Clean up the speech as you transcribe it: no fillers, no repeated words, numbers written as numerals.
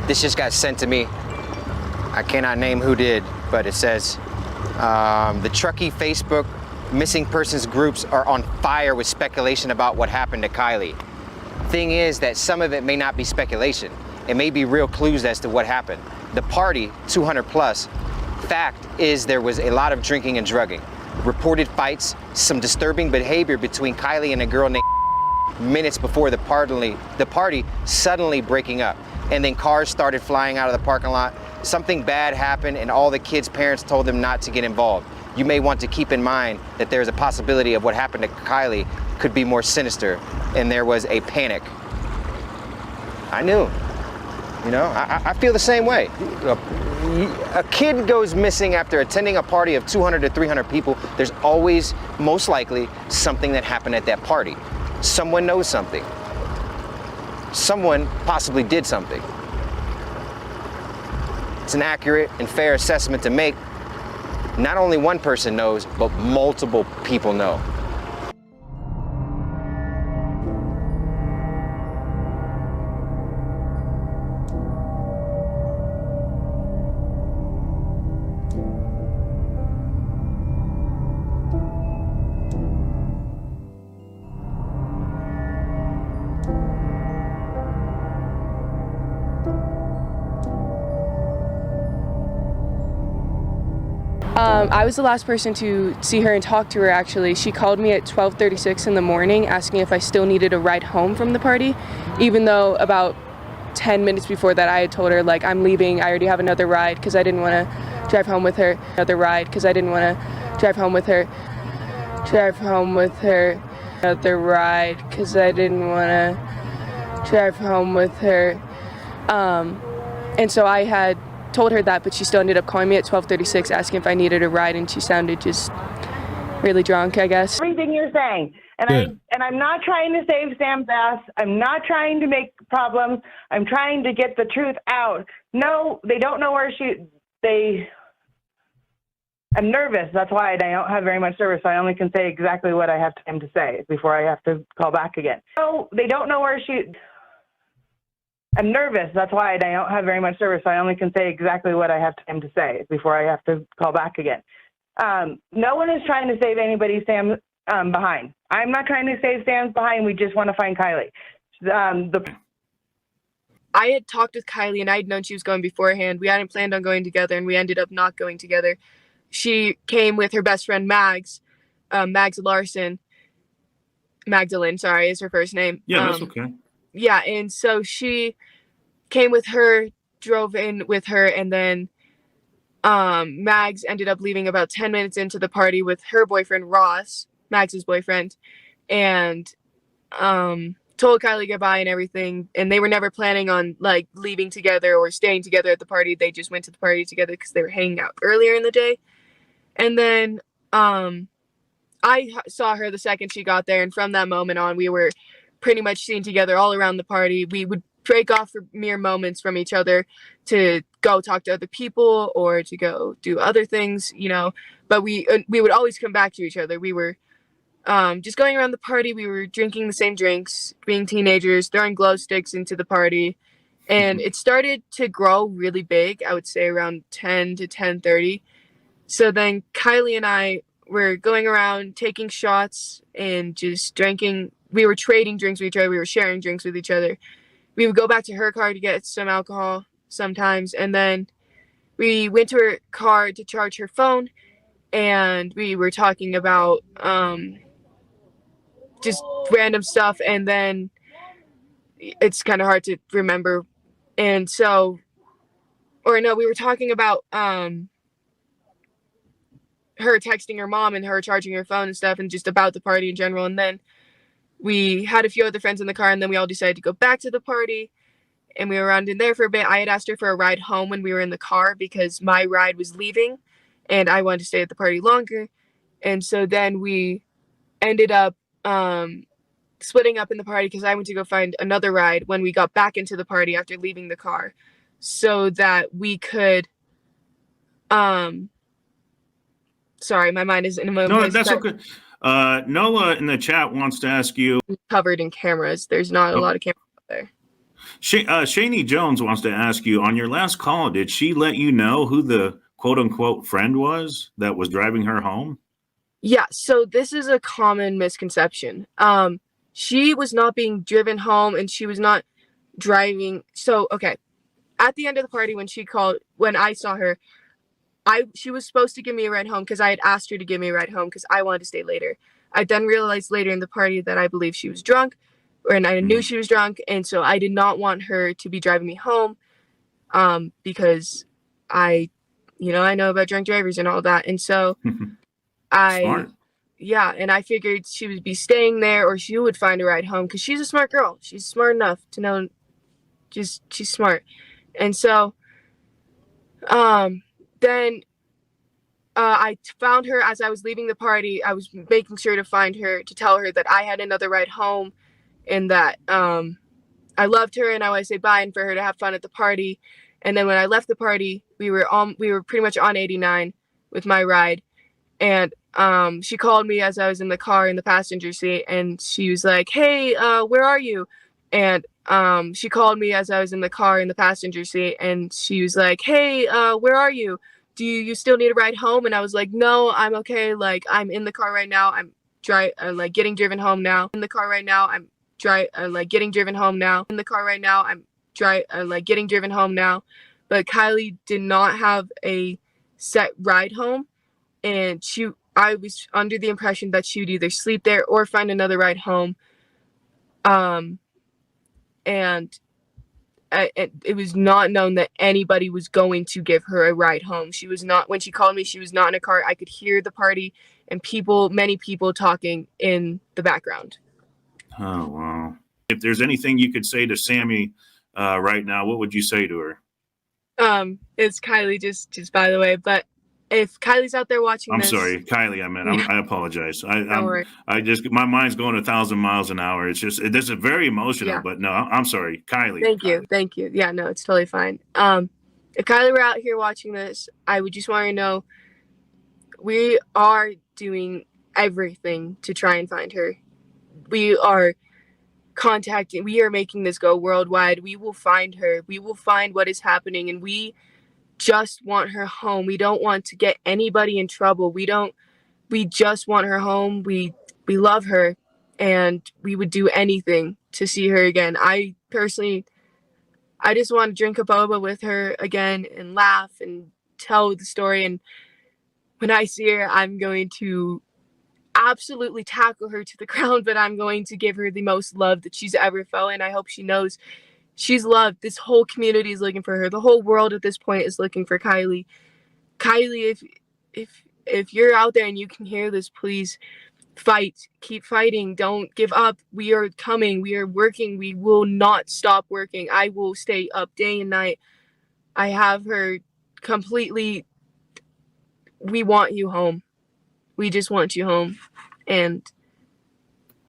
This just got sent to me. I cannot name who did, but it says, the Truckee Facebook missing persons groups are on fire with speculation about what happened to Kiely. Thing is that some of it may not be speculation. It may be real clues as to what happened. The party, 200 plus, fact is there was a lot of drinking and drugging. Reported fights, some disturbing behavior between Kiely and a girl named minutes before the party suddenly breaking up. And then cars started flying out of the parking lot. Something bad happened and all the kids' parents told them not to get involved. You may want to keep in mind that there's a possibility of what happened to Kiely could be more sinister, and there was a panic. I knew. You know, I feel the same way. A kid goes missing after attending a party of 200 to 300 people. There's always, most likely, something that happened at that party. Someone knows something. Someone possibly did something. It's an accurate and fair assessment to make. Not only one person knows, but multiple people know. I was the last person to see her and talk to her, actually. She called me at 12:36 in the morning asking if I still needed a ride home from the party, even though about 10 minutes before that I had told her, like, I'm leaving, I already have another ride because I didn't want to drive home with her. Another ride because I didn't want to drive home with her. Drive home with her. Another ride because I didn't want to drive home with her. And so I had told her that, but she still ended up calling me at 12:36 asking if I needed a ride, and she sounded just really drunk, I guess. Everything you're saying, and I'm not trying to save Sam's ass. I'm not trying to make problems. I'm trying to get the truth out. No, they don't know where I'm nervous. That's why I don't have very much service. I only can say exactly what I have time to say before I have to call back again. No, they don't know where I'm nervous. That's why I don't have very much service. I only can say exactly what I have time to say before I have to call back again. No one is trying to save anybody Sam behind. I'm not trying to save Sam's behind. We just want to find Kiely. I had talked with Kiely, and I had known she was going beforehand. We hadn't planned on going together, and we ended up not going together. She came with her best friend, Mags Larson. Magdalene, sorry, is her first name. Yeah, that's okay. Yeah, and so she came with her, drove in with her, and then Mags ended up leaving about 10 minutes into the party with her boyfriend, Ross, Mags's boyfriend, and told Kiely goodbye and everything. And they were never planning on, like, leaving together or staying together at the party. They just went to the party together because they were hanging out earlier in the day. And then I saw her the second she got there, and from that moment on, we were pretty much seen together all around the party. We would break off for mere moments from each other to go talk to other people or to go do other things, you know, but we would always come back to each other. We were just going around the party. We were drinking the same drinks, being teenagers, throwing glow sticks into the party, and it started to grow really big, I would say around 10 to 10:30. So then Kiely and I were going around taking shots and just drinking. We were trading drinks with each other. We were sharing drinks with each other. We would go back to her car to get some alcohol sometimes. And then we went to her car to charge her phone. And we were talking about just random stuff. And then it's kind of hard to remember. And so, or no, we were talking about her texting her mom and her charging her phone and stuff, and just about the party in general. And then we had a few other friends in the car, and then we all decided to go back to the party, and we were around in there for a bit. I had asked her for a ride home when we were in the car because my ride was leaving and I wanted to stay at the party longer. And so then we ended up splitting up in the party because I went to go find another ride when we got back into the party after leaving the car, so that we could sorry, my mind is in a moment. No, that's okay. Noah in the chat wants to ask you. Covered in cameras. There's not a lot of cameras out there. Shani Jones wants to ask you, on your last call, did she let you know who the quote unquote friend was that was driving her home? Yeah, so this is a common misconception. She was not being driven home and she was not driving. So, okay. At the end of the party when I saw her, she was supposed to give me a ride home because I had asked her to give me a ride home because I wanted to stay later. I then realized later in the party that I believe she was drunk, and I knew she was drunk, and so I did not want her to be driving me home, because I know about drunk drivers and all that, and so Smart. and I figured she would be staying there or she would find a ride home because she's a smart girl. She's smart enough to know, she's smart, and so then I found her as I was leaving the party. I was making sure to find her to tell her that I had another ride home and that I loved her and I wanted to say bye and for her to have fun at the party. And then when I left the party, we were pretty much on 89 with my ride. And she called me as I was in the car in the passenger seat and she was like, "Hey, where are you?" And she called me as I was in the car in the passenger seat and she was like, "Hey, where are you? Do you still need a ride home?" And I was like, "No, I'm okay. Like, I'm in the car right now. I'm getting driven home now. In the car right now. I'm getting driven home now. In the car right now. I'm getting driven home now." But Kylie did not have a set ride home, and I was under the impression that she would either sleep there or find another ride home. And it was not known that anybody was going to give her a ride home. She was not, when she called me, she was not in a car. I could hear the party and many people talking in the background. Oh, wow. If there's anything you could say to Sammy right now, what would you say to her? It's Kylie, just by the way, but if Kylie's out there watching I'm this. sorry, Kylie, I meant, I apologize. Don't worry. My mind's going 1,000 miles an hour. It's just, this is very emotional, Yeah. but no, I'm sorry, Kylie. Thank you. Yeah, no, it's totally fine. If Kylie were out here watching this, I would just want to know we are doing everything to try and find her. We are making this go worldwide. We will find her. We will find what is happening, and we just want her home. We don't want to get anybody in trouble. We just want her home. We love her, and we would do anything to see her again. I just want to drink a boba with her again and laugh and tell the story. And when I see her, I'm going to absolutely tackle her to the ground, but I'm going to give her the most love that she's ever felt. And I hope she knows she's loved. This whole community is looking for her. The whole world at this point is looking for Kylie. Kylie, if you're out there and you can hear this, please fight. Keep fighting. Don't give up. We are coming. We are working. We will not stop working. I will stay up day and night. I have her completely. We want you home. We just want you home. And